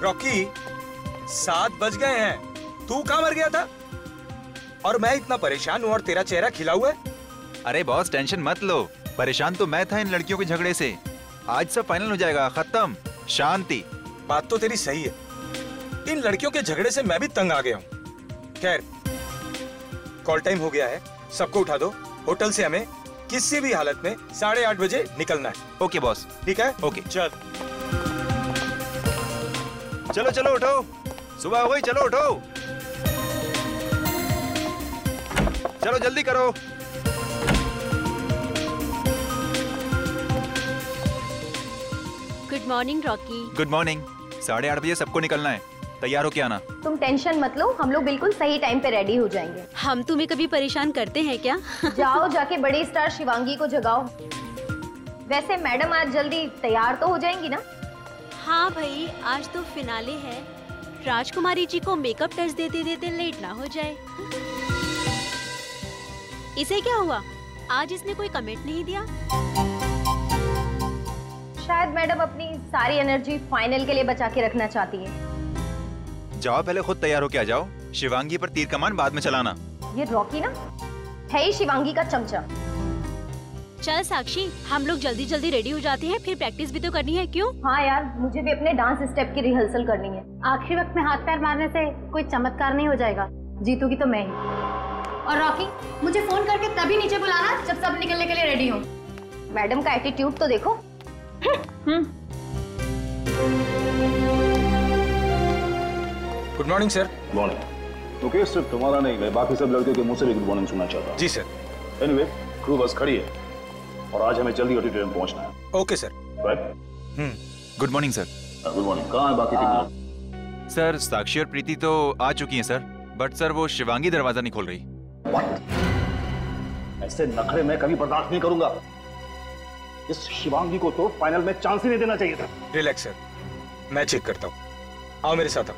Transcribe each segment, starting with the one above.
Rocky, 7 बज गए हैं। तू कहाँ मर गया था? और मैं इतना परेशान हूँ और तेरा चेहरा खिला हुआ है। अरे बॉस टेंशन मत लो, परेशान तो मैं था इन लड़कियों के झगड़े से। आज सब फाइनल हो जाएगा, खत्म, शांति। बात तो तेरी सही है, इन लड़कियों के झगड़े से मैं भी तंग आ गया हूँ। खैर, कॉल टाइम हो गया है, सबको उठा दो। होटल से हमें किसी भी हालत में 8:30 बजे निकलना है। Okay boss. ठीक है? ओके। चल चलो चलो उठो, सुबह हो गई, चलो उठो, चलो जल्दी करो। Good morning Rocky. Good morning. 8:30 बजे सबको निकलना है, तैयार होके आना। तुम टेंशन मत लो, हम लोग बिल्कुल सही टाइम पे रेडी हो जाएंगे। हम तुम्हें कभी परेशान करते हैं क्या? जाओ जाके बड़ी स्टार शिवांगी को जगाओ। वैसे मैडम आज जल्दी तैयार तो हो जाएंगी ना? हाँ भाई, आज तो फिनाले है, राजकुमारी जी को मेकअप टच देते देते लेट ना हो जाए। इसे क्या हुआ? आज इसने कोई कमेंट नहीं दिया। शायद मैडम अपनी सारी एनर्जी फाइनल के लिए बचा के रखना चाहती है। जाओ पहले खुद तैयार होके आ जाओ, शिवांगी पर तीर कमान बाद में चलाना। ये रॉकी ना है ही शिवांगी का चमचा। चल साक्षी, हम लोग जल्दी जल्दी रेडी हो जाते हैं, फिर प्रैक्टिस भी तो करनी है। क्यों? हाँ यार, मुझे भी अपने डांस स्टेप की रिहर्सल करनी है। आखिरी वक्त में हाथ पैर मारने से कोई चमत्कार नहीं हो जाएगा, जीतूगी तो मैं ही। और रॉकी, मुझे फोन करके तभी नीचे बुलाना जब सब निकलने के लिए रेडी हो। मैडम का एटीट्यूड तो देखो। Good morning sir. Morning. Okay, सिर्फ तुम्हारा नहीं, मैं बाकी सब लड़कियों के मुंह से भी गुड मॉर्निंग सुनना चाहता हूँ। जी सर। एनीवे, क्रू बस खड़ी है और आज हमें जल्दी ऑडिटोरियम पहुंचना है। Okay sir. Right. Good morning sir. Good morning. कहाँ है बाकी टीम लोग? सर साक्षी और प्रीति तो आ चुकी हैं सर, बट सर वो शिवांगी दरवाजा नहीं खोल रही। ऐसे नखरे मैं कभी बर्दाश्त नहीं करूंगा। इस शिवांगी को तो फाइनल में चांस ही नहीं देना चाहिए था। रिलैक्स सर, मैं चेक करता हूँ। आओ मेरे साथ। आओ।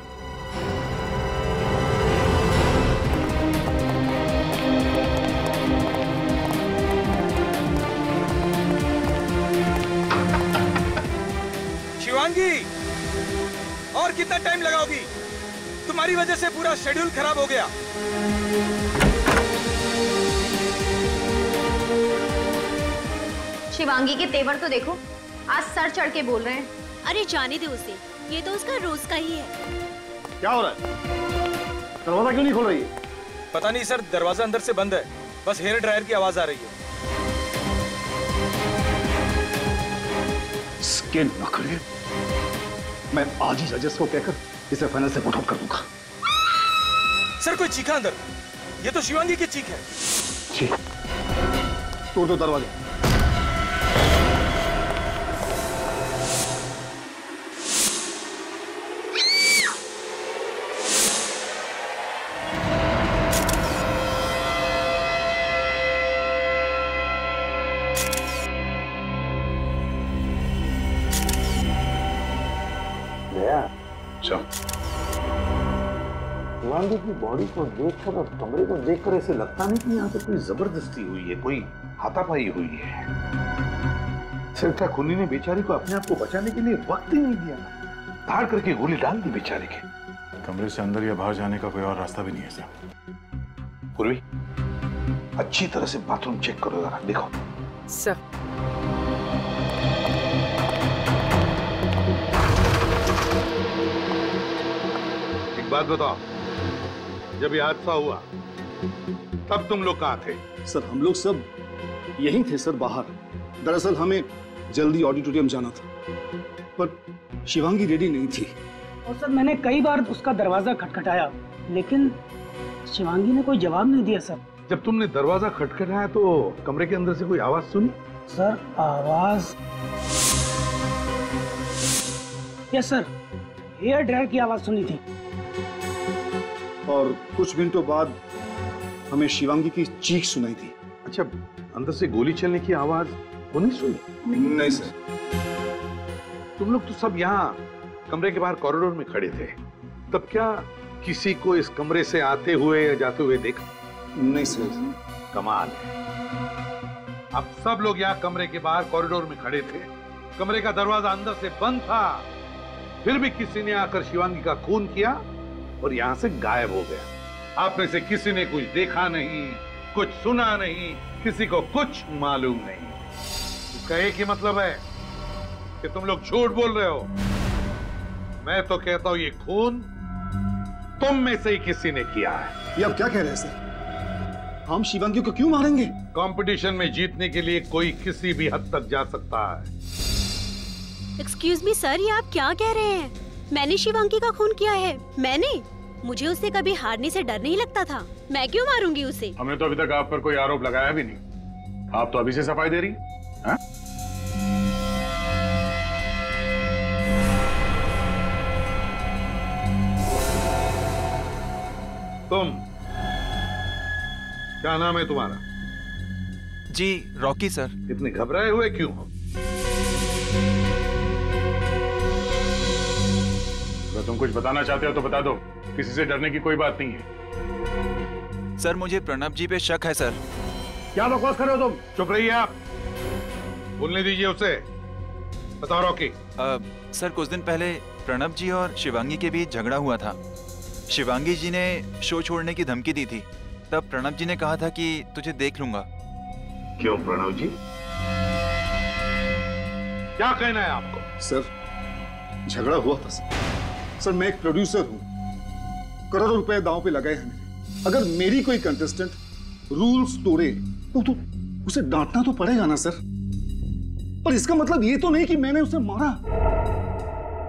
शिवांगी, और कितना टाइम लगाओगी? तुम्हारी वजह से पूरा शेड्यूल खराब हो गया। शिवांगी के तेवर तो देखो, आज सर चढ़ के बोल रहे हैं। अरे जाने दे उसे, ये तो उसका रोज का ही है। क्या हो रहा है? दरवाजा क्यों नहीं खोल रही है? पता नहीं सर, दरवाजा अंदर से बंद है, बस हेयर ड्रायर की आवाज आ रही है। इसके नखरे मैं आज ही जजेस को कहकर इसे फाइनल से पुट आउट कर दूंगा। सर कोई चीखा अंदर, ये तो शिवांगी की चीख है। ठीक, तोड़ दो दरवाजा। शिवांगी की बॉडी को देखकर और कमरे को देखकर ऐसे लगता नहीं कि यहाँ पे कोई जबरदस्ती हुई है, कोई हाथापाई हुई है। सिर्फ खूनी ने बेचारी को अपने आप को बचाने के लिए वक्त ही नहीं दिया, धाड़ करके गोली डाल दी बेचारे के। कमरे से अंदर या बाहर जाने का कोई और रास्ता भी नहीं है सर। पूर्वी, अच्छी तरह से बाथरूम चेक करो जरा, देखो। सर। एक बात बताओ, जब ये हादसा हुआ तब तुम लोग कहाँ थे? सर हम लोग सब यहीं थे सर, बाहर। दरअसल हमें जल्दी ऑडिटोरियम जाना था, पर शिवांगी रेडी नहीं थी। और सर मैंने कई बार उसका दरवाजा खटखटाया, लेकिन शिवांगी ने कोई जवाब नहीं दिया सर। जब तुमने दरवाजा खटखटाया तो कमरे के अंदर से कोई आवाज सुनी? सर आवाज, यस सर, हेयर ड्रायर की आवाज सुनी थी। और कुछ मिनटों बाद हमें शिवांगी की चीख सुनाई थी। अच्छा, अंदर से गोली चलने की आवाज वो नहीं सुनी? नहीं सर। तुम लोग तो सब यहाँ कमरे के बाहर कॉरिडोर में खड़े थे, तब क्या किसी को इस कमरे से आते हुए या जाते हुए देखा? नहीं सर। कमाल है, अब सब लोग यहाँ कमरे के बाहर कॉरिडोर में खड़े थे, कमरे का दरवाजा अंदर से बंद था, फिर भी किसी ने आकर शिवांगी का खून किया और यहां से गायब हो गया। आप में से किसी ने कुछ देखा नहीं, कुछ सुना नहीं, किसी को कुछ मालूम नहीं। इसका एक ही मतलब है कि तुम लोग झूठ बोल रहे हो। मैं तो कहता हूं ये खून तुम में से ही किसी ने किया है। ये आप क्या कह रहे हैं सर? हम शिवांगी को क्यों मारेंगे? कंपटीशन में जीतने के लिए कोई किसी भी हद तक जा सकता है। एक्सक्यूज मी सर, ये आप क्या कह रहे हैं? मैंने शिवांगी का खून किया है। मैंने? मुझे उससे कभी हारने से डर नहीं लगता था। मैं क्यों मारूंगी उसे? हमने तो अभी तक आप पर कोई आरोप लगाया भी नहीं। आप तो अभी से सफाई दे रही हैं? तुम क्या नाम है तुम्हारा? जी रॉकी सर। इतने घबराए हुए क्यों हो? अगर तुम कुछ बताना चाहते हो तो बता दो, किसी से डरने की कोई बात नहीं है। सर मुझे प्रणब जी पे शक है सर। क्या बकवास कर रहे हो तुम? चुप रहिए आप। बोलने दीजिए उसे। बताओ रॉकी। सर कुछ दिन पहले प्रणब जी और शिवांगी के बीच झगड़ा हुआ था। शिवांगी जी ने शो छोड़ने की धमकी दी थी। तब प्रणब जी ने कहा था कि तुझे देख लूंगा। क्यों प्रणव जी, क्या कहना है आपको? सर झगड़ा हुआ था सर। मैं एक प्रोड्यूसर हूं, करोड़ों रुपए दांव पे लगाए हैं। अगर मेरी कोई कंटेस्टेंट रूल्स तोड़े तो उसे डांटना तो पड़ेगा ना सर। पर इसका मतलब ये तो नहीं कि मैंने उसे मारा।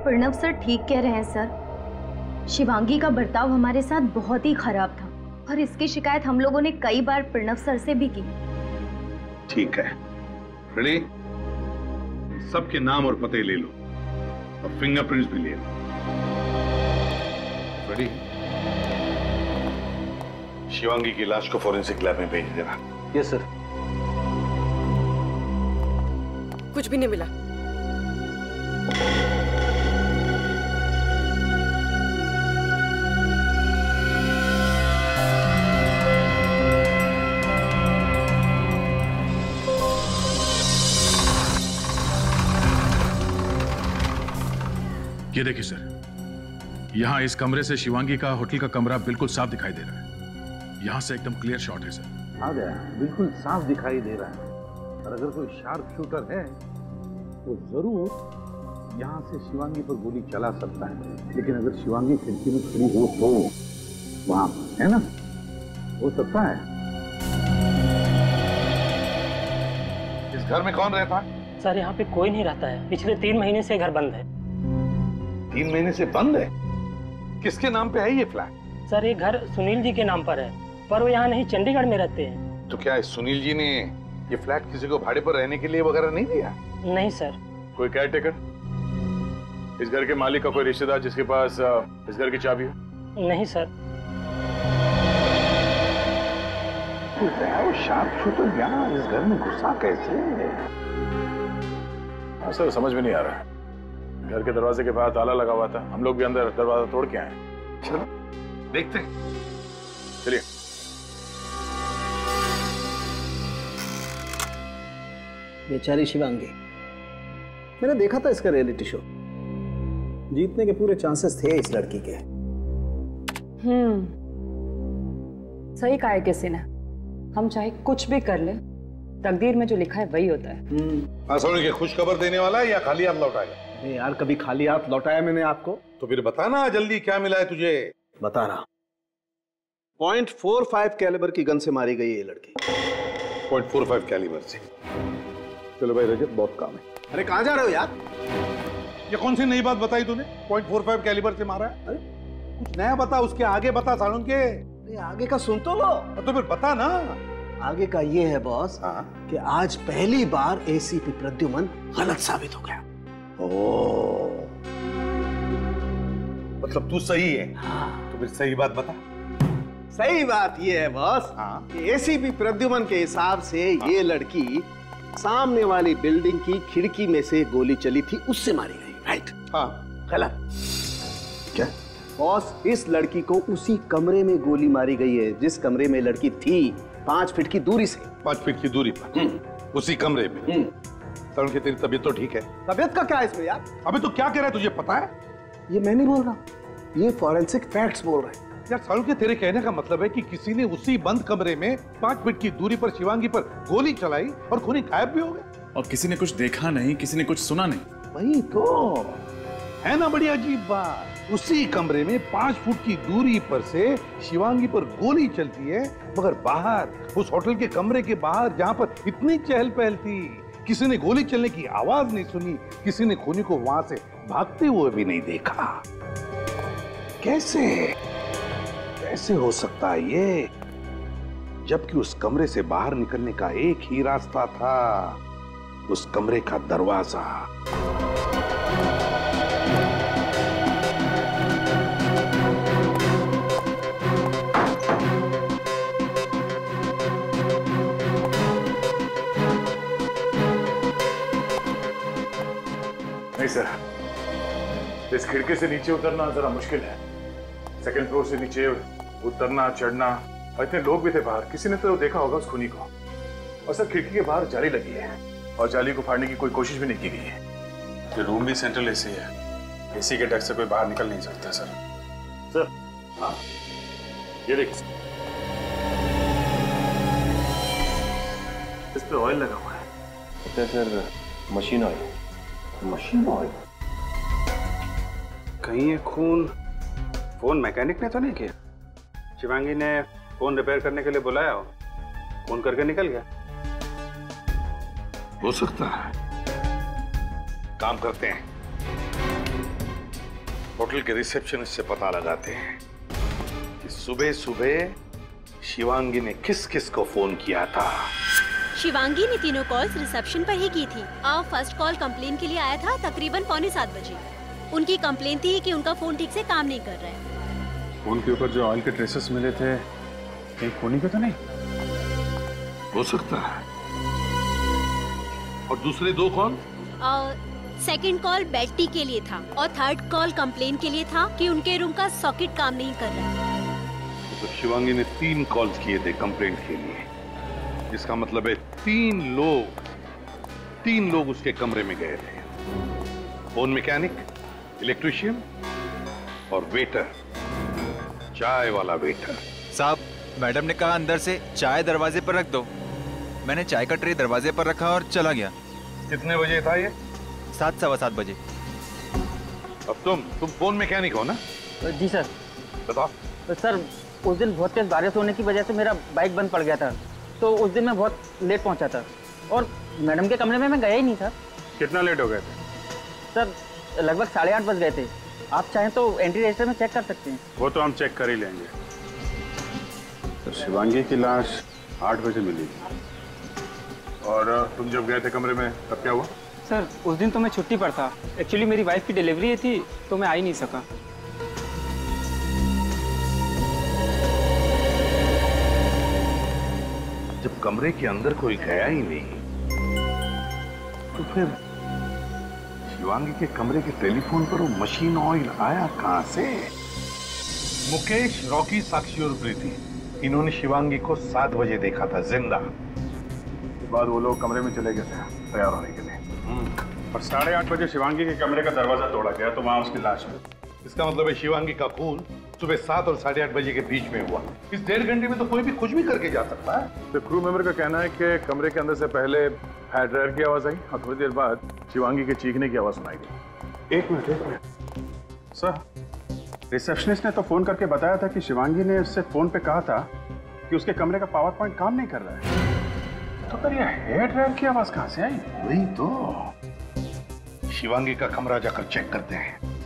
प्रणव सर ठीक कह रहे हैं सर। शिवांगी का बर्ताव हमारे साथ बहुत ही खराब था और इसकी शिकायत हम लोगों ने कई बार प्रणव सर से भी की। ठीक है, रेडी? सबके नाम और पते ले लो और फिंगरप्रिंट्स भी ले लो। रेडी? शिवांगी की लाश को फॉरेंसिक लैब में भेज देना। Yes sir. कुछ भी नहीं मिला। ये देखिए सर, यहाँ इस कमरे से शिवांगी का होटल का कमरा बिल्कुल साफ दिखाई दे रहा है। यहाँ से एकदम क्लियर शॉट है सर। आ गया, बिल्कुल साफ दिखाई दे रहा है। और अगर कोई शार्प शूटर है तो जरूर यहाँ से शिवांगी पर गोली चला सकता है। लेकिन अगर शिवांगी खिड़की में खड़ी हो तो वहां है ना, हो सकता है। इस घर में कौन रहता है? सर यहाँ पे कोई नहीं रहता है। पिछले 3 महीने से घर बंद है। 3 महीने से बंद है? किसके नाम पे है ये फ्लैट? सर ये घर सुनील जी के नाम पर है, पर वो यहाँ नहीं चंडीगढ़ में रहते हैं। तो क्या इस सुनील जी ने ये फ्लैट किसी को भाड़े पर रहने के लिए वगैरह नहीं दिया? नहीं सर। कोई केयर टेकर, इस घर के मालिक का कोई रिश्तेदार जिसके पास इस घर की चाबी हो? नहीं सर। वो शार्प शूटर यहाँ इस घर में घुसा कैसे? सर समझ में नहीं आ रहा। घर के दरवाजे के बाहर ताला लगा हुआ था, हम लोग भी अंदर दरवाजा तोड़ के आए। चलो देखते हैं। चलिए। बेचारी शिवांगी, मैंने देखा था इसका रियलिटी शो। जीतने के पूरे चांसेस थे इस लड़की के। सही कहा है किसी ने। हम चाहे कुछ भी कर ले, तकदीर में जो लिखा है वही होता है। सुन के खुश खबर देने वाला है या खाली हाथ लौटाएगा? अरे यार, कभी खाली हाथ लौटाया मैंने आपको? तो फिर बताना जल्दी, क्या मिला है तुझे? बता रहा। 0.45 कैलिबर की गन से मारी गई ये लड़की। 0.45 कैलिबर से? चलो भाई रजत, बहुत काम है। अरे कहाँ जा रहे हो यार? ये कौन सी नई बात बताई तूने? 0.45 कैलिबर से मारा है? अरे कुछ नया बता, उसके आगे बता सालुन के। अरे आगे का सुन तो लो। तो फिर बता ना। आगे का ये है बॉस कि आज पहली बार एसीपी प्रद्युमन गलत साबित हो गया। ओह, मतलब तू सही है? हाँ। तो फिर सही बात बता। सही बात ये है बॉस कि एसीपी प्रद्युमन के हिसाब से ये लड़की सामने वाली बिल्डिंग की खिड़की में से गोली चली थी, उससे मारी गई। राइट? हाँ। गलत। क्या? बॉस, इस लड़की को उसी कमरे में गोली मारी गई है जिस कमरे में लड़की थी, 5 फीट की दूरी से। 5 फीट की दूरी पर उसी कमरे में। तरुण की तेरी तबीयत तो ठीक है? तबीयत का क्या है इसमें यार? अबे तो क्या कह रहा है, तुझे पता है? ये मैं नहीं बोल रहा, ये फॉरेंसिक फैक्ट्स बोल रहे हैं। यार सालू के तेरे कहने का मतलब है कि किसी ने उसी बंद कमरे में 5 फीट की दूरी पर शिवांगी पर गोली चलाई और खूनी गायब भी हो गए। और किसी ने कुछ देखा नहीं, किसी ने कुछ सुना नहीं। वही तो है ना, बड़ी अजीब बात। उसी कमरे में 5 फुट की दूरी पर से शिवांगी पर गोली चलती है, मगर बाहर उस होटल के कमरे के बाहर जहां पर इतनी चहल पहल थी, किसी ने गोली चलने की आवाज नहीं सुनी, किसी ने खूनी को वहां से भागते हुए भी नहीं देखा। कैसे कैसे हो सकता है ये, जबकि उस कमरे से बाहर निकलने का एक ही रास्ता था, उस कमरे का दरवाजा। नहीं सर, इस खिड़की से नीचे उतरना जरा मुश्किल है। सेकंड फ्लोर से नीचे उतरना चढ़ना, और इतने लोग भी थे बाहर, किसी ने तो देखा होगा उस खूनी को। और सर खिड़की के बाहर जाली लगी है और जाली को फाड़ने की कोई कोशिश भी नहीं की गई है। ये रूम भी सेंट्रल एसी है, एसी के डक से कोई बाहर निकल नहीं सकता सर। सर हाँ, ये देखिए, इस पे ऑयल लगा हुआ है। Sir machine oil. Machine oil? कहीं ये खून फोन मैकेनिक ने तो नहीं किया? शिवांगी ने फोन रिपेयर करने के लिए बुलाया हो, फोन करके निकल गया। हो सकता है। काम करते हैं, होटल के रिसेप्शनिस्ट से पता लगाते हैं कि सुबह सुबह शिवांगी ने किस किस को फोन किया था। शिवांगी ने तीनों कॉल्स रिसेप्शन पर ही की थी। फर्स्ट कॉल कंप्लेन के लिए आया था तकरीबन 6:45 बजे। उनकी कंप्लेन थी कि उनका फोन ठीक से काम नहीं कर रहा है। फोन के ऊपर जो ऑयल के ट्रेसेस मिले थे, कहीं खूनी के तो नहीं? हो सकता है। और दूसरे 2 कॉल? सेकंड कॉल बेटी के लिए था और थर्ड कॉल कंप्लेन के लिए था कि उनके रूम का सॉकेट काम नहीं कर रहा है। तो शिवांगी ने 3 कॉल्स किए थे कंप्लेंट के लिए। इसका मतलब है 3 लोग उसके कमरे में गए थे। फोन मैकेनिक, इलेक्ट्रिशियन और वेटर, चाय वाला वेटर। साहब, मैडम ने कहा अंदर से चाय दरवाजे पर रख दो। मैंने चाय का ट्रे दरवाजे पर रखा और चला गया। कितने बजे था ये? 7, सवा 7 बजे। अब तुम फोन मैकेनिक हो ना? जी सर। बताओ। तो सर उस दिन बहुत तेज बारिश होने की वजह से मेरा बाइक बंद पड़ गया था, तो उस दिन मैं बहुत लेट पहुंचा था और मैडम के कमरे में मैं गया ही नहीं था। कितना लेट हो गए थे? सर लगभग 8:30 बज गए थे। आप चाहें तो एंट्री रजिस्टर में चेक कर सकते हैं। वो तो हम चेक कर ही लेंगे। तो शिवांगी की लाश 8 बजे मिली थी, और तुम जब गए थे कमरे में तब क्या हुआ? सर उस दिन तो मैं छुट्टी पर था। एक्चुअली मेरी वाइफ की डिलीवरी थी तो मैं आ ही नहीं सका। जब कमरे के अंदर कोई गया ही नहीं, तो फिर शिवांगी के कमरे के टेलीफोन पर वो मशीन ऑयल आया कहां से? मुकेश, रॉकी, साक्षी और प्रीति, इन्होंने शिवांगी को 7 बजे देखा था जिंदा। बाद वो लोग कमरे में चले गए थे तैयार होने के लिए, और 8:30 बजे शिवांगी के कमरे का दरवाजा तोड़ा गया तो वहां उसकी लाश मिली। इसका मतलब है शिवांगी का खून सुबह 7 और 8:30 बजे के बीच में हुआ। इस 1.5 घंटे में तो कोई भी कुछ भी करके जा सकता है। तो क्रू मेंबर का कहना है कि कमरे के अंदर से पहले हेयर ड्रायर की आवाज आई और थोड़ी देर बाद शिवांगी के चीखने की आवाज सुनाई दी। एक मिनट सर, रिसेप्शनिस्ट ने तो फोन करके बताया था कि शिवांगी ने उससे फोन पे कहा था कि उसके कमरे का पावर पॉइंट काम नहीं कर रहा है। तो फिर ये हेयर ड्रायर की आवाज कहां से आई? वही तो, शिवांगी का कमरा जाकर चेक करते हैं।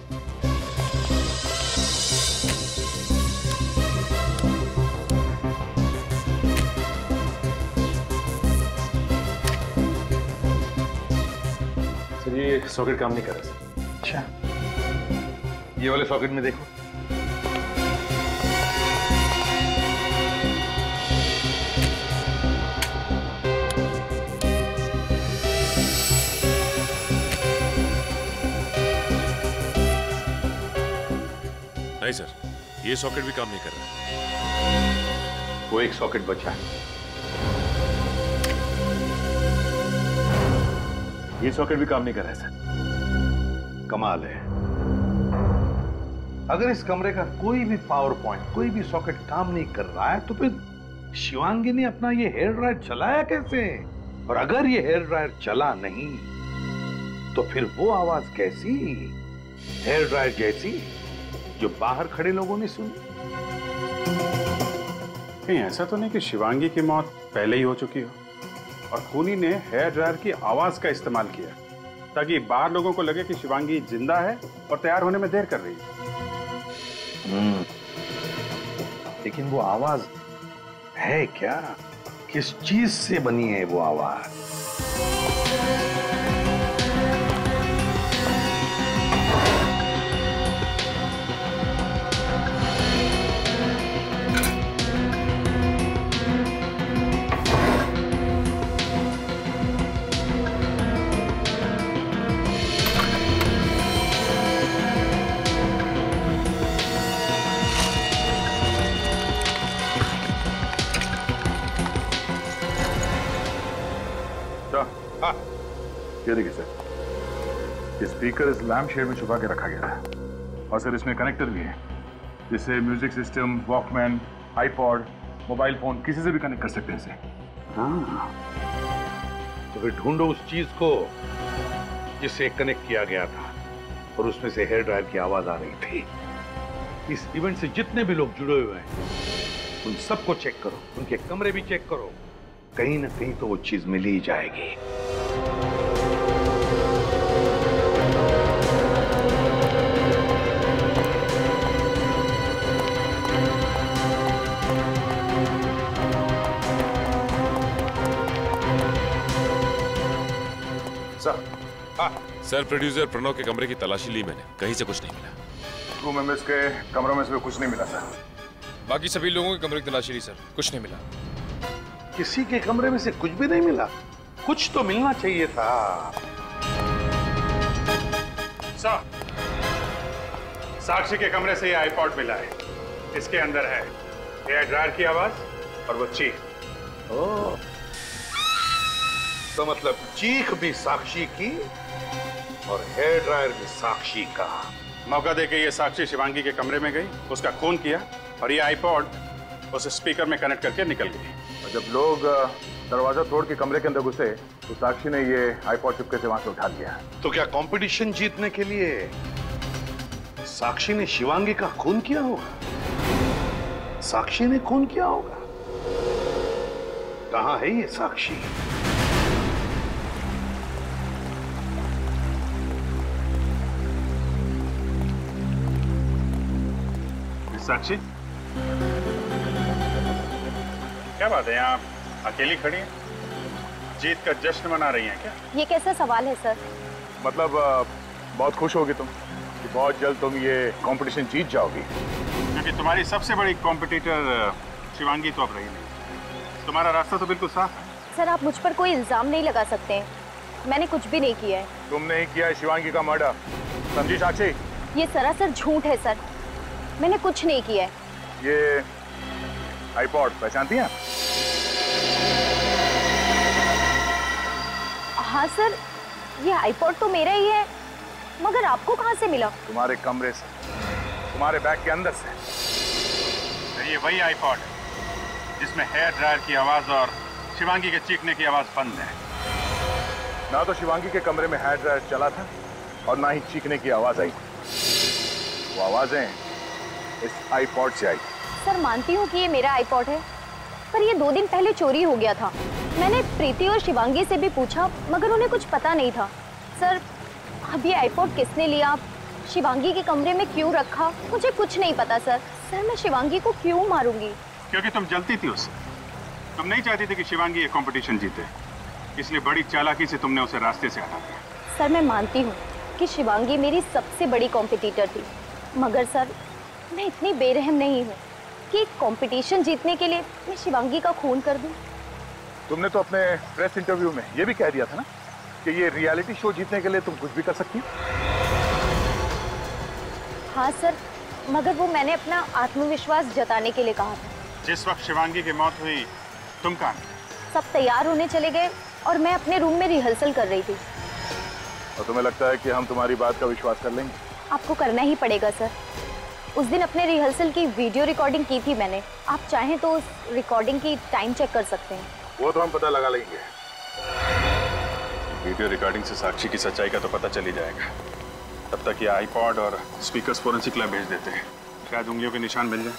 सर ये सॉकेट काम नहीं कर रहा सर। अच्छा, ये वाले सॉकेट में देखो। नहीं सर, ये सॉकेट भी काम नहीं कर रहा। वो एक सॉकेट बचा है। ये सॉकेट भी काम नहीं कर रहा है सर। कमाल है, अगर इस कमरे का कोई भी पावर पॉइंट, कोई भी सॉकेट काम नहीं कर रहा है तो फिर शिवांगी ने अपना ये हेयर ड्रायर चलाया कैसे? और अगर ये हेयर ड्रायर चला नहीं तो फिर वो आवाज कैसी, हेयर ड्रायर जैसी, जो बाहर खड़े लोगों ने सुनी? कहीं ऐसा तो नहीं कि शिवांगी की मौत पहले ही हो चुकी हो और खूनी ने हेयर ड्रायर की आवाज का इस्तेमाल किया ताकि बाहर लोगों को लगे कि शिवांगी जिंदा है और तैयार होने में देर कर रही है। लेकिन वो आवाज है क्या? किस चीज से बनी है वो आवाज? ये देखिए सर, ये स्पीकर इस लैम्प शेड में छुपा के रखा गया है और सर इसमें कनेक्टर भी है जिससे music system, Walkman, iPod, mobile phone किसी से भी कनेक्ट कर सकते हैं इसे। हाँ, तो फिर ढूंढो उस चीज को जिससे कनेक्ट किया गया था और उसमें से हेयर ड्रायर की आवाज आ रही थी। इस इवेंट से जितने भी लोग जुड़े हुए हैं उन सबको चेक करो, उनके कमरे भी चेक करो, कहीं ना कहीं तो वो चीज मिल ही जाएगी। सर, प्रोड्यूसर प्रणव के कमरे की तलाशी ली मैंने, कहीं से कुछ नहीं मिला। क्रू मेंबर्स के कमरों में से कुछ नहीं मिला सर। बाकी सभी लोगों के कमरे की तलाशी ली सर, कुछ नहीं मिला। किसी के कमरे में से कुछ भी नहीं मिला? कुछ तो मिलना चाहिए था। सर, साक्षी के कमरे से ये आईपॉड मिला है। इसके अंदर है हेयर ड्रायर की आवाज और वो चीख। ओह, तो मतलब चीख भी साक्षी की और हेयर ड्रायर भी साक्षी का। मौका देके ये साक्षी शिवांगी के कमरे में गई, उसका खून किया और ये आईपॉड उस स्पीकर में कनेक्ट करके निकल गई। और जब लोग दरवाजा तोड़ के कमरे के अंदर घुसे तो साक्षी ने ये आईपॉड चुपके से वहां से उठा लिया। तो क्या कंपटीशन जीतने के लिए साक्षी ने शिवांगी का खून किया होगा? साक्षी ने खून किया होगा? कहां है ये साक्षी? साक्षी, क्या बात है, यहाँ अकेली खड़ी है? जीत का जश्न मना रही हैं क्या? ये कैसा सवाल है सर? मतलब बहुत खुश होगी तुम कि बहुत जल्द तुम ये कंपटीशन जीत जाओगी, क्योंकि तुम्हारी सबसे बड़ी कॉम्पिटिटर शिवांगी तो अब रही नहीं। तुम्हारा रास्ता तो बिल्कुल साफ है। सर, आप मुझ पर कोई इल्जाम नहीं लगा सकते हैं, मैंने कुछ भी नहीं किया है। तुमने ही किया है शिवांगी का मर्डर, समझी साक्षी? ये सरासर झूठ है सर, मैंने कुछ नहीं किया है। ये आईपॉड पहचानती हैं? हाँ सर, ये आईपॉड तो मेरा ही है, मगर आपको कहाँ से मिला? तुम्हारे कमरे से, तुम्हारे बैग के अंदर से। तो ये वही आईपॉड है जिसमें हेयर ड्रायर की आवाज और शिवांगी के चीखने की आवाज बंद है। ना तो शिवांगी के कमरे में हेयर ड्रायर चला था और ना ही चीखने की आवाज आई। वो आवाजें इस आईपॉड से आई। सर, मानती हूँ कि ये मेरा आईपॉड है, पर ये 2 दिन पहले चोरी हो गया था। मैंने प्रीति और शिवांगी से भी पूछा, मगर उन्हें कुछ पता नहीं था। सर, अब ये आईपॉड किसने लिया, शिवांगी के कमरे में क्यों रखा, मुझे कुछ नहीं पता सर। सर, मैं शिवांगी को क्यों मारूंगी? क्योंकि तुम जलती थी उससे। तुम नहीं चाहती थी कि शिवांगी ये कंपटीशन जीते, इसलिए बड़ी चालाकी से तुमने उसे रास्ते से हटा दिया। सर, मैं मानती हूँ कि शिवांगी मेरी सबसे बड़ी कॉम्पिटिटर थी, मगर सर, मैं इतनी बेरहम नहीं हूँ कि कंपटीशन जीतने के लिए मैं शिवांगी का खून कर दूं। तुमने तो अपने प्रेस इंटरव्यू में ये भी कह दिया था ना कि ये रियलिटी शो जीतने के लिए तुम कुछ भी कर सकती हो। हाँ सर, मगर वो मैंने अपना आत्मविश्वास जताने के लिए कहा था। जिस वक्त शिवांगी की मौत हुई तुम कहाँ? सब तैयार होने चले गए और मैं अपने रूम में रिहर्सल कर रही थी। और तुम्हें लगता है कि हम तुम्हारी बात का विश्वास कर लेंगे? आपको करना ही पड़ेगा सर। उस दिन अपने रिहर्सल की वीडियो रिकॉर्डिंग की थी मैंने। आप चाहें तो उस रिकॉर्डिंग की टाइम चेक कर सकते हैं। वो तो हम पता लगा लेंगे। वीडियो रिकॉर्डिंग से साक्षी की सच्चाई का तो पता चल ही जाएगा। तब तक ये आईपॉड और स्पीकर्स फोरेंसिक लैब भेज देते हैं, शायद उंगलियों के निशान मिल जाए।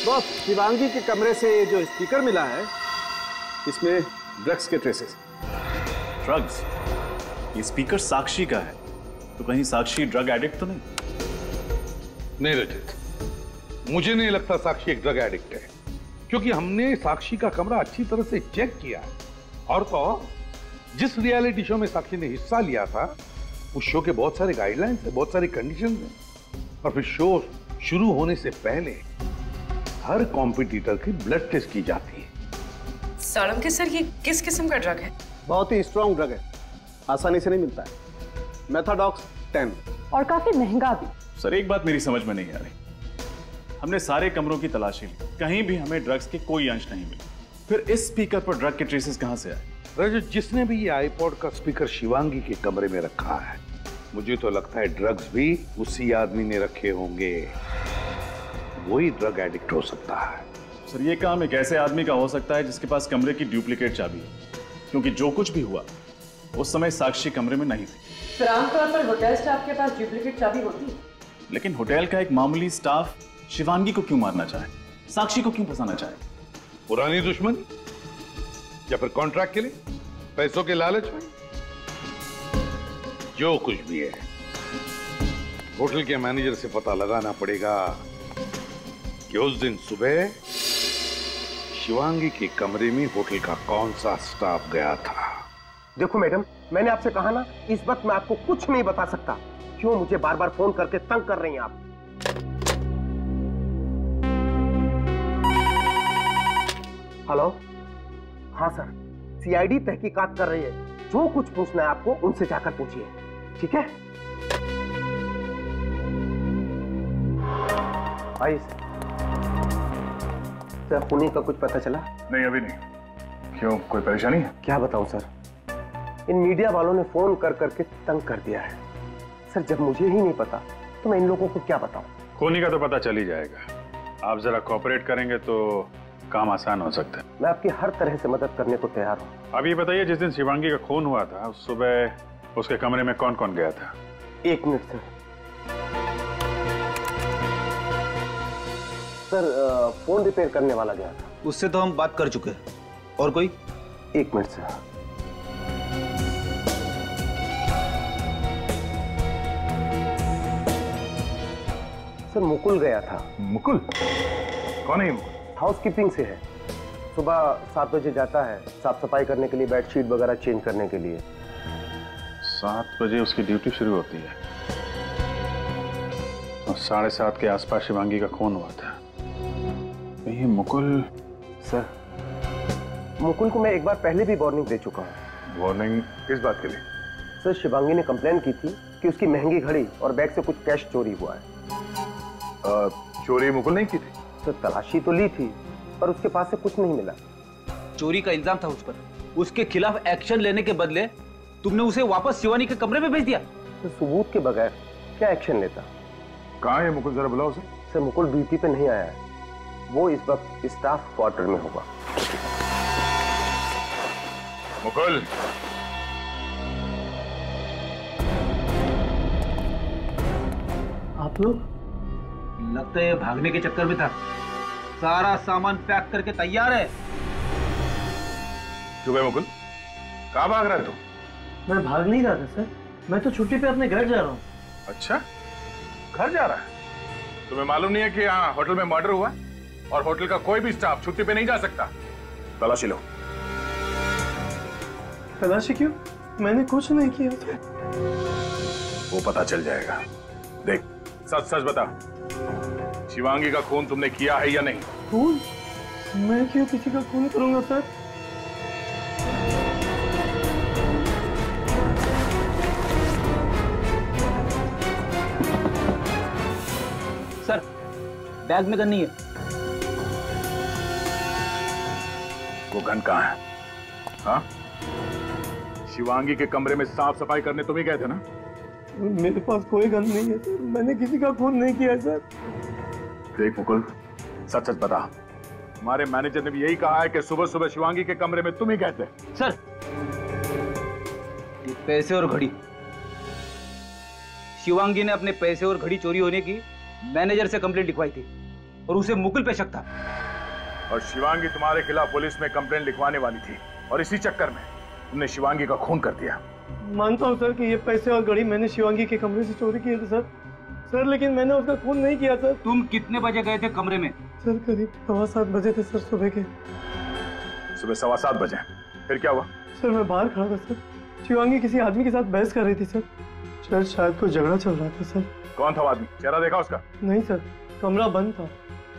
बॉस, शिवांगी के कमरे से जो स्पीकर मिला है इसमें ड्रग्स के ट्रेसेस। ड्रग्स? ये स्पीकर साक्षी का है, तो कहीं साक्षी ड्रग एडिक्ट तो नहीं? नहीं रजत, मुझे नहीं लगता साक्षी एक ड्रग एडिक्ट है, क्योंकि हमने साक्षी का कमरा अच्छी तरह से चेक किया है। और तो जिस रियलिटी शो में साक्षी ने हिस्सा लिया था, उस शो के बहुत सारे गाइडलाइंस है, बहुत सारी कंडीशंस हैं। और फिर शो शुरू होने से पहले हर कॉम्पिटिटर की ब्लड टेस्ट की जाती है। सोलंकी सर, ये किस किस्म का ड्रग है? बहुत ही स्ट्रॉन्ग ड्रग है, आसानी से नहीं मिलता है। मेथाडॉक्स 10 और काफी महंगा भी। सर, एक बात मेरी समझ में नहीं आ रही। हमने सारे कमरों की तलाशी ली, कहीं भी हमें ड्रग्स के कोई अंश नहीं मिले। फिर इस स्पीकर पर ड्रग के ट्रेसेस कहां से आए? रजत, जिसने भी ये आईपॉड का स्पीकर शिवांगी के कमरे में रखा है, मुझे तो लगता है ड्रग्स भी उसी आदमी ने रखे होंगे। वही ड्रग एडिक्ट हो सकता है। सर, ये काम एक ऐसे आदमी का हो सकता है जिसके पास कमरे की डुप्लीकेट चाबी है, क्योंकि जो कुछ भी हुआ उस समय साक्षी कमरे में नहीं थी। फिर आमतौर पर होटल स्टाफ के पास डुप्लीकेट चाबी होती है। लेकिन होटल का एक मामूली स्टाफ शिवांगी को क्यों मारना चाहे, साक्षी को क्यों फंसाना चाहे? पुरानी दुश्मनी या फिर कॉन्ट्रैक्ट के लिए, पैसों के लालच में? जो कुछ भी है, होटल के मैनेजर से पता लगाना पड़ेगा कि उस दिन सुबह शिवांगी के कमरे में होटल का कौन सा स्टाफ गया था। देखो मैडम, मैंने आपसे कहा ना, इस वक्त मैं आपको कुछ नहीं बता सकता। क्यों मुझे बार बार फोन करके तंग कर रही हैं आप? हेलो? हाँ सर, सीआईडी तहकीकात कर रही है। जो कुछ पूछना है आपको उनसे जाकर पूछिए, ठीक है? आइए सर, खूनी का कुछ पता चला? नहीं, अभी नहीं। क्यों, कोई परेशानी है? क्या बताऊं सर, इन मीडिया वालों ने फोन कर करके तंग कर दिया है। सर, जब मुझे ही नहीं पता तो मैं इन लोगों को क्या बताऊं? खूनी का तो पता चल ही जाएगा। आप जरा कोऑपरेट करेंगे तो काम आसान हो सकता है। मैं आपकी हर तरह से मदद करने को तैयार हूँ। अब ये बताइए, जिस दिन शिवांगी का खून हुआ था, उस सुबह उसके कमरे में कौन कौन गया था? 1 minute sir. Sir, phone repair करने वाला गया था। उससे तो हम बात कर चुके हैं। और कोई? 1 मिनट सर। सर, मुकुल गया था। मुकुल? कौन है ये मुकुल? हाउसकीपिंग से है। सुबह 7 बजे जाता है, साफ सफाई करने के लिए, बेडशीट वगैरह चेंज करने के लिए। 7 बजे उसकी ड्यूटी शुरू होती है और 7:30 के आसपास शिवांगी का खून हुआ था। ये मुकुल? सर, मुकुल को मैं एक बार पहले भी वार्निंग दे चुका हूँ। वार्निंग किस बात के लिए? सर, शिवांगी ने कंप्लेन की थी कि उसकी महंगी घड़ी और बैग से कुछ कैश चोरी हुआ है। चोरी मुकुल नहीं की थी? सर, तलाशी तो ली थी पर उसके पास से कुछ नहीं मिला। चोरी का इल्जाम था उस पर। उसके खिलाफ एक्शन लेने के बदले तुमने उसे वापस शिवानी के कमरे में भेज दिया। तो सबूत के बगैर क्या एक्शन लेता? कहाँ है मुकुल, जरा बुलाओ उसे। सर, मुकुल ड्यूटी पे नहीं आया है, वो इस वक्त स्टाफ क्वार्टर में होगा। मुकुल, आप लोग? लगता है भागने के चक्कर में था। सारा सामान पैक करके तैयार है। क्यों भाई मुकुल, कहाँ भाग रहा है तू? मैं भाग नहीं रहा था सर, मैं तो छुट्टी पे अपने घर जा रहा हूँ। अच्छा, घर जा रहा है? तुम्हें मालूम नहीं है कि यहाँ होटल में मर्डर हुआ और होटल का कोई भी स्टाफ छुट्टी पे नहीं जा सकता? तलाशी लो। तलाशी क्यों? मैंने कुछ नहीं किया था। वो पता चल जाएगा। देख, सच सच बता, शिवांगी का खून तुमने किया है या नहीं? खून? मैं क्यों किसी का खून करूंगा सर? सर, बैग में गन नहीं है। वो गन कहाँ है? हाँ? शिवांगी के कमरे में साफ सफाई करने तुम ही गए थे ना? मेरे पास कोई गन नहीं है सर, मैंने किसी का खून नहीं किया सर। देख मुकुल, सच सच बता। हमारे मैनेजर ने भी यही कहा है कि सुबह सुबह शिवांगी के कमरे में तुम ही गए थे। सर, ये पैसे और घड़ी, शिवांगी ने अपने पैसे और घड़ी चोरी होने की मैनेजर से कंप्लेंट लिखवाई थी और उसे मुकुल पे शक था। और शिवांगी तुम्हारे खिलाफ पुलिस में कंप्लेंट लिखवाने वाली थी और इसी चक्कर में तुमने शिवांगी का खून कर दिया। मानता हूँ सर कि ये पैसे और घड़ी मैंने शिवांगी के कमरे से चोरी किए थे सर, लेकिन मैंने उसका खून नहीं किया सर। तुम कितने बजे गए थे कमरे में? सर करीब 7:15 बजे थे सर, सुबह के। सुबह 7:15 बजे? फिर क्या हुआ? सर मैं बाहर खड़ा था सर, शिवांगी किसी आदमी के साथ बहस कर रही थी सर, शायद कोई झगड़ा चल रहा था सर। कौन था वो आदमी? चेहरा देखा उसका? नहीं सर, कमरा बंद था,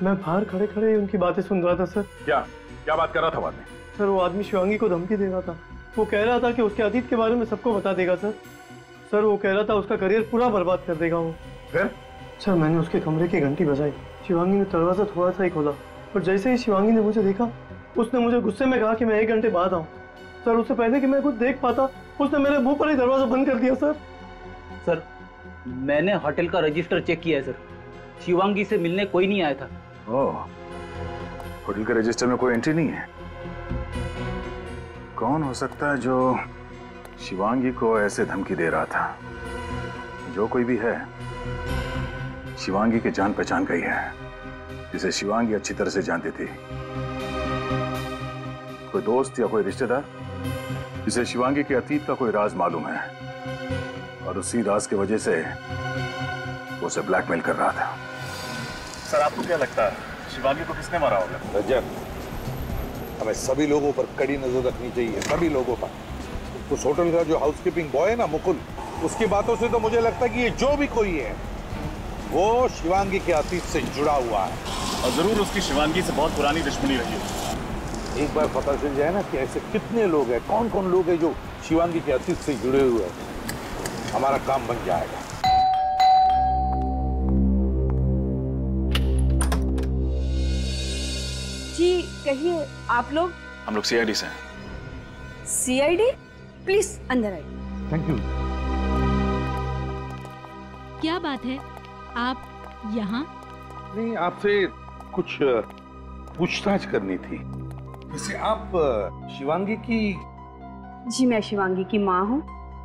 मैं बाहर खड़े खड़े उनकी बातें सुन रहा था सर। क्या बात कर रहा था वो आदमी? सर वो आदमी शिवांगी को धमकी दे रहा था, वो कह रहा था कि उसके अतीत के बारे में सबको बता देगा सर, वो कह रहा था उसका करियर पूरा बर्बाद कर देगा वो। फिर? सर मैंने उसके कमरे की घंटी बजाई, शिवांगी ने दरवाजा थोड़ा सा ही खोला और जैसे ही शिवांगी ने मुझे देखा उसने मुझे गुस्से में कहा कि मैं 1 घंटे बाद आऊँ। सर उससे पहले कि मैं कुछ देख पाता उसने मेरे मुंह पर ही दरवाजा बंद कर दिया सर। सर मैंने होटल का रजिस्टर चेक किया है सर, शिवांगी से मिलने कोई नहीं आया था। ओह, होटल के रजिस्टर में कोई एंट्री नहीं है। कौन हो सकता है जो शिवांगी को ऐसे धमकी दे रहा था? जो कोई भी है, शिवांगी के जान पहचान का ही है, जिसे शिवांगी अच्छी तरह से जानती थी। कोई दोस्त या कोई रिश्तेदार जिसे शिवांगी के अतीत का कोई राज मालूम है और उसी राज की वजह से वो उसे ब्लैकमेल कर रहा था। सर आपको क्या लगता है शिवांगी को किसने मारा होगा? रजत, हमें सभी लोगों पर कड़ी नजर रखनी चाहिए, सभी लोगों पर। उस होटल का जो हाउसकीपिंग बॉय है ना मुकुल, उसकी बातों से तो मुझे लगता है कि ये जो भी कोई है वो शिवांगी के अतीत से जुड़ा हुआ है और जरूर उसकी शिवांगी से बहुत पुरानी दुश्मनी रही है। एक बार पता चल जाए ना कि ऐसे कितने लोग हैं, कौन कौन लोग हैं जो शिवांगी के अतीत से जुड़े हुए हैं, हमारा काम बन जाएगा। जी कहिए, आप लोग? हम लोग सीआईडी से हैं। सीआईडी? प्लीज अंदर आइए। Thank you. क्या बात है, आप यहाँ? नहीं, आपसे कुछ पूछताछ करनी थी। वैसे आप शिवांगी की? जी मैं शिवांगी की माँ हूँ।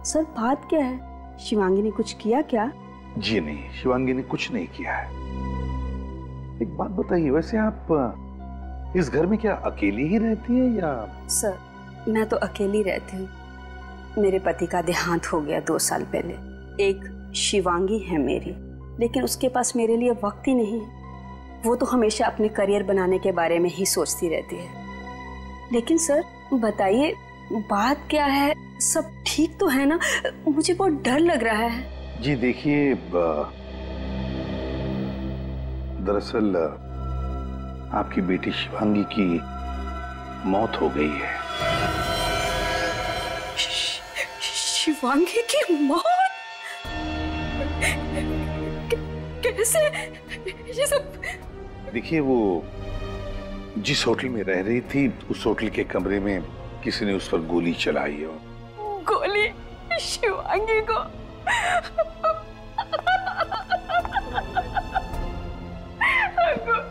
सर बात क्या है, शिवांगी ने कुछ किया क्या? जी नहीं, शिवांगी ने कुछ नहीं किया है। एक बात बताइए, वैसे आप इस घर में क्या अकेली ही रहती है या? सर मैं तो अकेली रहती हूँ, मेरे पति का देहांत हो गया 2 साल पहले। एक शिवांगी है मेरी, लेकिन उसके पास मेरे लिए वक्त ही नहीं है। वो तो हमेशा अपने करियर बनाने के बारे में ही सोचती रहती है। लेकिन सर बताइए बात क्या है, सब ठीक तो है ना? मुझे बहुत डर लग रहा है। जी देखिए, दरअसल आपकी बेटी शिवांगी की मौत हो गई है। शिवांगी की मौत? कैसे ये सब? देखिए, वो जिस होटल में रह रही थी उस होटल के कमरे में किसी ने उस पर गोली चलाई है। गोली शिवांगी को?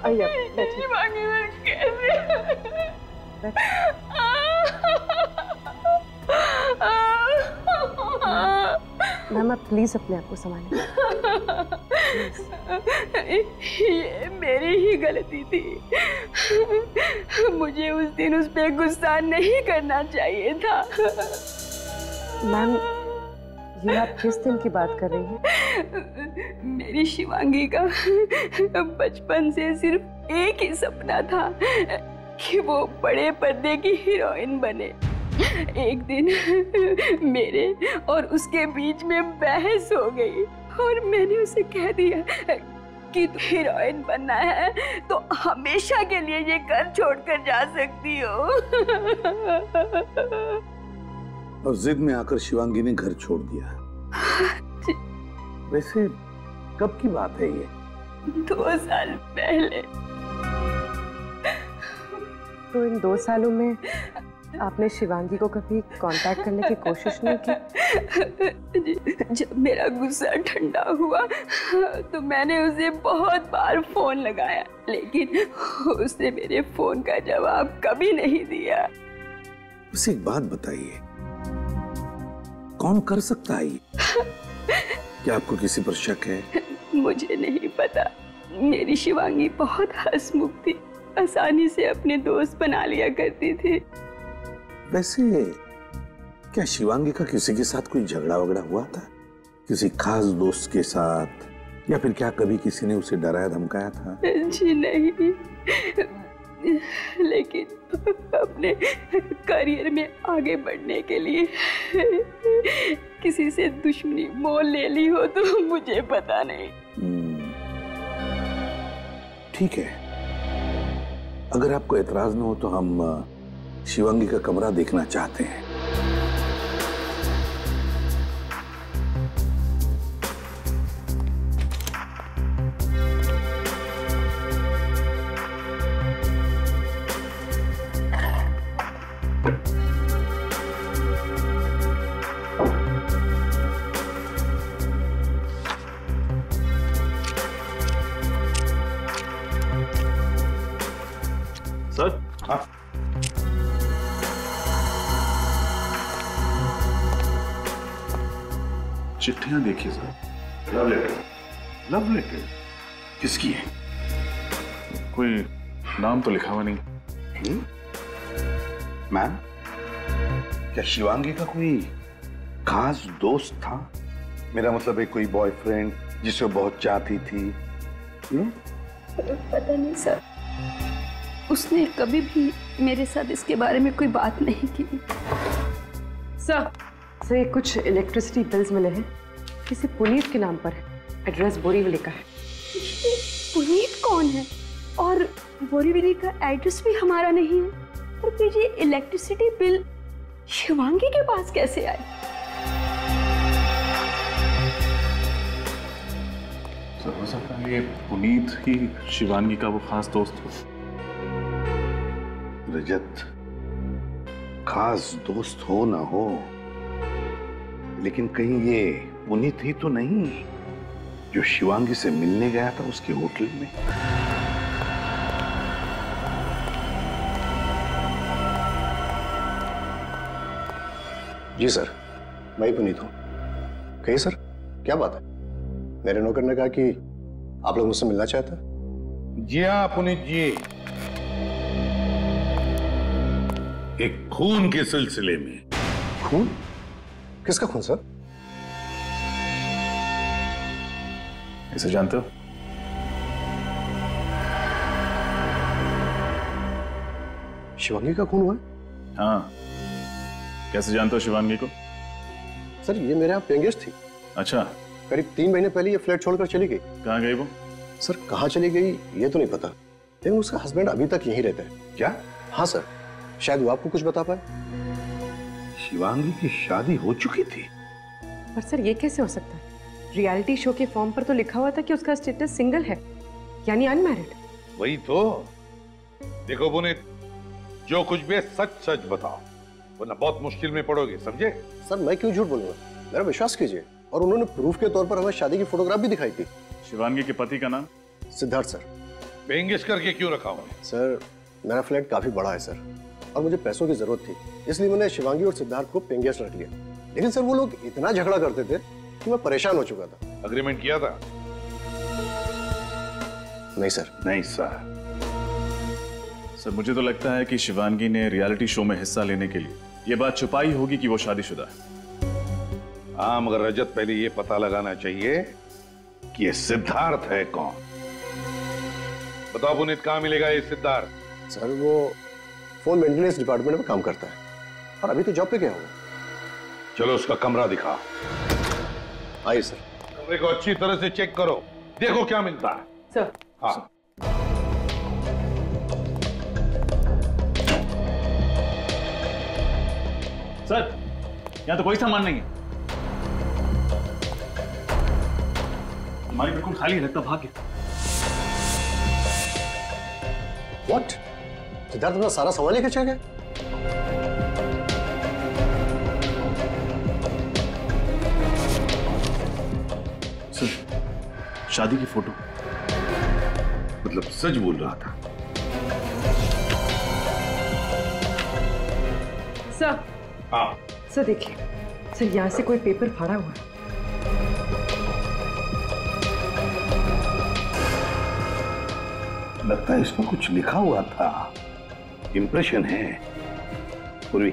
शिवांगी में कैसे? मैम आप प्लीज अपने आप को संभालिए। ये मेरी ही गलती थी, मुझे उस दिन उस पे गुस्सा नहीं करना चाहिए था। मैम ये आप किस दिन की बात कर रही हैं? मेरी शिवांगी का बचपन से सिर्फ एक ही सपना था कि वो बड़े पर्दे की हीरोइन बने। एक दिन मेरे और उसके बीच में बहस हो गई और मैंने उसे कह दिया कि तू हीरोइन बनना है तो हमेशा के लिए ये घर छोड़कर जा सकती हो। और जिद में आकर शिवांगी ने घर छोड़ दिया। वैसे कब की बात है ये? 2 साल पहले। तो इन 2 सालों में आपने शिवांगी को कभी कांटेक्ट करने की कोशिश नहीं की? जब मेरा गुस्सा ठंडा हुआ तो मैंने उसे बहुत बार फोन लगाया, लेकिन उसने मेरे फोन का जवाब कभी नहीं दिया। बस एक बात बताइए, कौन कर सकता है ये? क्या आपको किसी पर शक है? मुझे नहीं पता। मेरी शिवांगी बहुत हंसमुख थी, आसानी से अपने दोस्त बना लिया करती थी। वैसे क्या शिवांगी का किसी के साथ कोई झगड़ा वगड़ा हुआ था? किसी खास दोस्त के साथ, या फिर क्या कभी किसी ने उसे डराया धमकाया था? जी नहीं, लेकिन अपने करियर में आगे बढ़ने के लिए किसी से दुश्मनी मोल ले ली हो तो मुझे पता नहीं। ठीक है, अगर आपको एतराज न हो तो हम शिवांगी का कमरा देखना चाहते हैं। सर, हाँ। चिट्ठियां देखिए sir. Love letter? Love letter किसकी है? कोई नाम तो लिखा हुआ नहीं। मैम, क्या शिवांगी का कोई खास दोस्त था? मेरा मतलब है कोई बॉयफ्रेंड जिसे बहुत चाहती थी? पता नहीं सर, उसने कभी भी मेरे साथ इसके बारे में कोई बात नहीं की। सर, कुछ इलेक्ट्रिसिटी बिल्स मिले हैं, किसी पुनीत के नाम पर है, एड्रेस बोरीवली का है। पुनीत कौन है? और बोरीवली का एड्रेस भी हमारा नहीं है, और फिर ये इलेक्ट्रिसिटी बिल शिवांगी के पास कैसे आए? सर, हो सकता है ये पुनीत ही शिवांगी का वो खास दोस्त हो। रजत, खास दोस्त हो ना हो, लेकिन कहीं ये पुनीत ही तो नहीं जो शिवांगी से मिलने गया था उसके होटल में? जी सर, मैं ही पुनीत हूं। कहिए सर, क्या बात है? मेरे नौकर ने कहा कि आप लोग मुझसे मिलना चाहते हैं। जी हाँ पुनीत जी, एक खून के सिलसिले में। खून? किसका खून सर? इसे जानते हो? शिवांगी का खून हुआ है? हाँ। कैसे जानते हो शिवांगी को? सर, ये मेरे यहाँ पेइंग गेस्ट थी। अच्छा। करीब 3 महीने पहले ये फ्लैट छोड़कर चली गई। कहाँ गई वो? सर, कहाँ चली गई ये तो नहीं पता, लेकिन उसका हस्बैंड अभी तक यहीं रहता है। क्या? हाँ सर, शायद वो आपको कुछ बता पाए। शिवांगी की शादी हो चुकी थी? पर सर, ये कैसे हो सकता है? रियलिटी शो के फॉर्म पर तो लिखा हुआ था कि उसका स्टेटस सिंगल है, यानी अनमैरिड। वही तो। देखो पुनीत, जो कुछ भी है सच सच बताओ, वरना बहुत मुश्किल में पड़ोगे, समझे? सर, मैं क्यों झूठ बोलूंगा, मेरा विश्वास कीजिए। और उन्होंने प्रूफ के तौर पर हमें शादी की फोटोग्राफ भी दिखाई थी। शिवांगी के पति का नाम? सिद्धार्थ सर। पेइंग गेस्ट करके क्यों रखा हूं? सर, मेरा फ्लैट काफी बड़ा है सर, और मुझे पैसों की जरूरत थी, इसलिए मैंने शिवांगी और सिद्धार्थ को पेइंग गेस्ट रख लिया। लेकिन सर, वो लोग इतना झगड़ा करते थे कि मैं परेशान हो चुका था। अग्रीमेंट किया था? नहीं सर। नहीं सर। सर, मुझे तो लगता है कि शिवांगी ने रियलिटी शो में हिस्सा लेने के लिए ये बात छुपाई होगी कि वो शादीशुदा है। हाँ, मगर रजत, पहले ये पता लगाना चाहिए कि ये सिद्धार्थ है कौन। बताओ पुनीत, कहाँ मिलेगा ये सिद्धार्थ? सर, वो फोन मेंटेनेंस डिपार्टमेंट में काम करता है, और अभी तो जॉब पे गया होगा। चलो उसका कमरा दिखाओ। आइए सर। कमरे को अच्छी तरह से चेक करो, देखो क्या मिलता है। सर। हाँ। सर, यहाँ तो कोई सामान नहीं है। हमारी बिल्कुल खाली है, लगता भाग गया। What? सिद्धार्थ अपना सारा सामान लेकर चला गया? शादी की फोटो। मतलब सच बोल रहा था? सर। हाँ सर देखिए, सर यहाँ से कोई पेपर फाड़ा हुआ है। लगता है इसमें कुछ लिखा हुआ था। इंप्रेशन है। पूर्वी,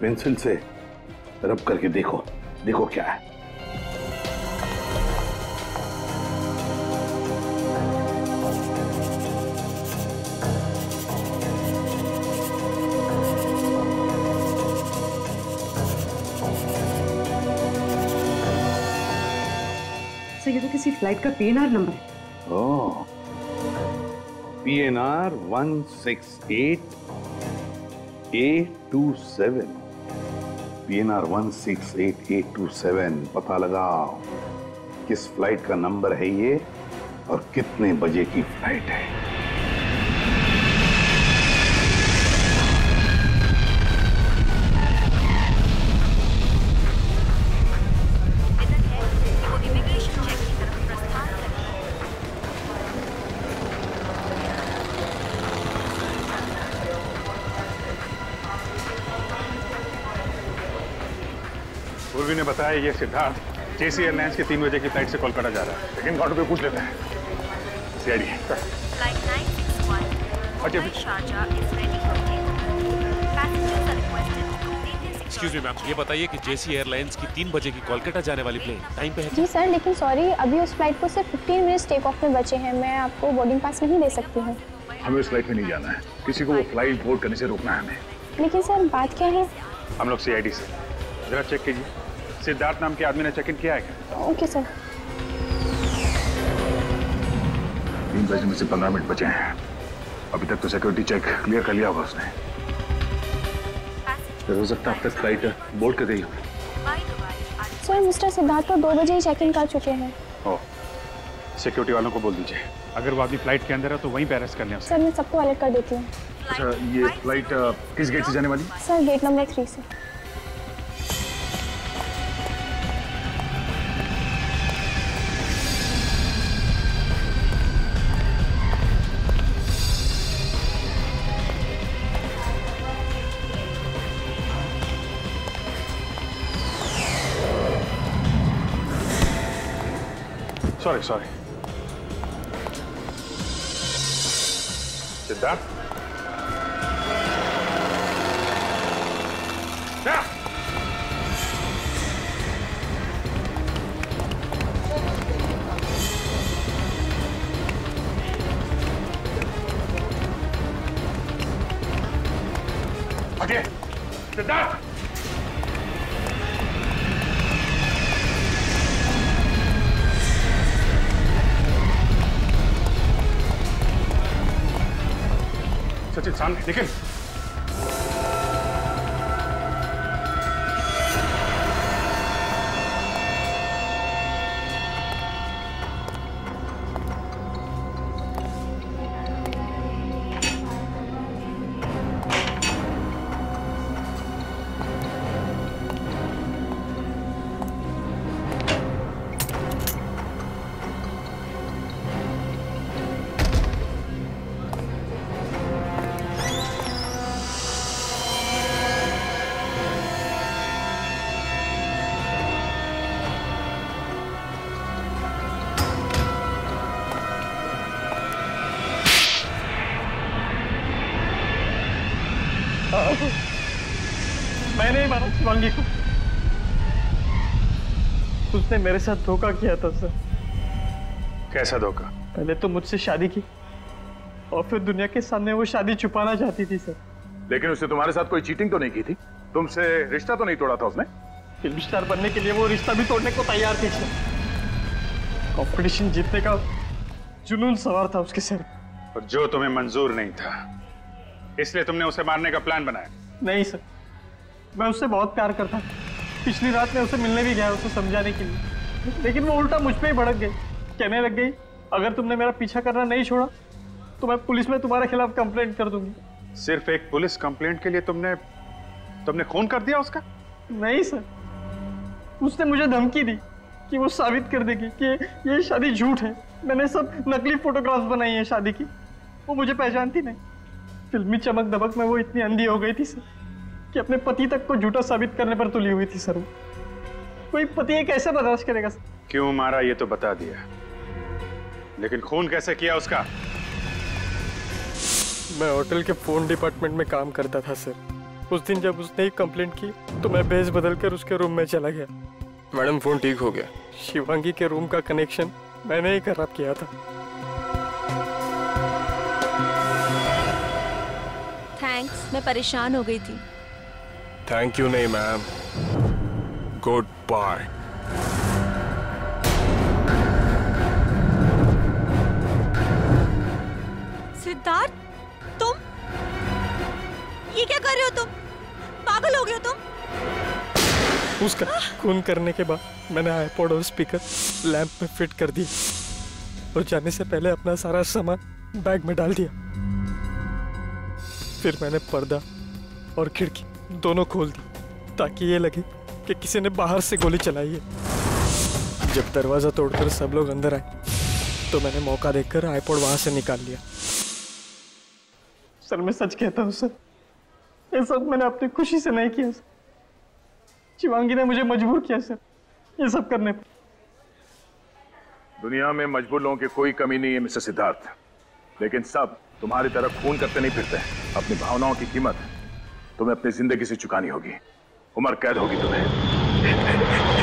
पेंसिल से रब करके देखो, देखो क्या है। सर ये तो किसी फ्लाइट का PNR नंबर है। ओह, PNR 168-827। PNR 168-827। पता लगाओ किस फ्लाइट का नंबर है ये और कितने बजे की फ्लाइट है। पूर्वी ने बताया ये सिद्धार्थ JC एयरलाइंस की 3 बजे की फ्लाइट से कोलकाता जा रहा है, लेकिन काउंटर पे पूछ लेते हैं। CID। Flight 961 Mumbai Sharjah is ready for takeoff. Passengers are requested to completely secure. Excuse me ma'am, ये बताइए कि JC एयरलाइंस की 3 बजे की कोलकाता जाने वाली प्लेन टाइम पे है? जी सर, लेकिन सॉरी, अभी उस फ्लाइट को सिर्फ 15 मिनट्स टेक ऑफ में बचे हैं। मैं आपको बोर्डिंग पास नहीं दे सकती हूँ। हमें उस फ्लाइट में नहीं जाना है, किसी को वो फ्लाइट बोर्ड करने से रोकना है हमें। लेकिन सर बात क्या है? हम लोग CID से। जरा चेक कीजिए, सिद्धार्थ नाम के आदमी ने चेक इन किया है क्या? Okay sir. 3 बजे में से 15 मिनट बचे हैं। अभी तक तो सिक्योरिटी चेक क्लियर कर लिया होगा उसने। हो सकता है अब तक फ्लाइट बोर्ड कर गई हो। सर मिस्टर सिद्धार्थ तो 2 बजे ही चेक इन कर चुके हैं। ओ, सिक्योरिटी वालों को बोल दीजिए, अगर वो आदमी फ्लाइट के अंदर है तो वहीं पे अरेस्ट कर लें उसे। सर मैं सबको अलर्ट कर देती हूँ। अच्छा, ये फ्लाइट किस गेट से जाने वाली? सर गेट नंबर 3 से। सॉरी सिद्धार्थ, आगे सिद्धार्थ। सचिन सामने निकल। मैं नहीं मारा शिवांगी को। उसने मेरे साथ धोखा किया था सर। कैसा धोखा? पहले तो मुझसे शादी की और फिर दुनिया के सामने वो शादी छुपाना चाहती थी सर। लेकिन उसने तुम्हारे साथ कोई चीटिंग तो नहीं की थी? तुमसे रिश्ता तो नहीं तोड़ा था उसने? फिल्म स्टार बनने के लिए वो रिश्ता भी तोड़ने को तैयार थी सर। कंपटीशन जीतने का जुनून सवार था उसके सर। और जो तुम्हें मंजूर नहीं था, इसलिए तुमने उसे मारने का प्लान बनाया? नहीं सर, मैं उससे बहुत प्यार करता था। पिछली रात मैं उसे मिलने भी गया उसे समझाने के लिए, लेकिन वो उल्टा मुझ पे ही भड़क गई। कहने लग गई, अगर तुमने मेरा पीछा करना नहीं छोड़ा तो मैं पुलिस में तुम्हारे खिलाफ कंप्लेंट कर दूंगी। सिर्फ एक पुलिस कंप्लेंट के लिए तुमने खून कर दिया उसका? नहीं सर, उसने मुझे धमकी दी कि वो साबित कर देगी कि ये शादी झूठ है। मैंने सब नकली फोटोग्राफ्स बनाई हैं शादी की। वो मुझे पहचानती नहीं। फिल्मी चमक दमक में वो इतनी अंधी हो गई थी सर कि अपने पति तक को झूठा साबित करने पर तुली हुई थी सर। कोई पति ये कैसे बर्दाश्त करेगा सर? क्यों मारा ये तो बता दिया, लेकिन खून कैसे किया उसका? मैं होटल के फोन डिपार्टमेंट में काम करता था सर। उस दिन जब उसने एक कंप्लेंट की तो मैं भेस बदल कर उसके रूम में चला गया। मैडम फोन ठीक हो गया। शिवांगी के रूम का कनेक्शन मैंने ही खराब किया था। थैंक्स, मैं परेशान हो गई थी। थैंक यू नहीं मैम, गुड बाय। सिद्धार्थ, तुम ये क्या कर रहे हो? तुम पागल हो गए हो तुम? उसका खून करने के बाद मैंने आईपॉड और स्पीकर लैंप में फिट कर दिए और जाने से पहले अपना सारा सामान बैग में डाल दिया। फिर मैंने पर्दा और खिड़की दोनों खोल दी ताकि ये लगे कि किसी ने बाहर से गोली चलाई है। जब दरवाजा तोड़कर सब लोग अंदर आए तो मैंने मौका देखकर आईपॉड वहां से निकाल लिया। सर मैं सच कहता हूँ सर, ये सब मैंने अपनी खुशी से नहीं किया सर। शिवांगी ने मुझे मजबूर किया सर ये सब करने पर। दुनिया में मजबूर लोगों की कोई कमी नहीं है मिस्टर सिद्धार्थ, लेकिन सब तुम्हारी तरह खून करते नहीं फिरते। अपनी भावनाओं की कीमत तुम्हें अपनी जिंदगी से चुकानी होगी। उम्र कैद होगी तुम्हें।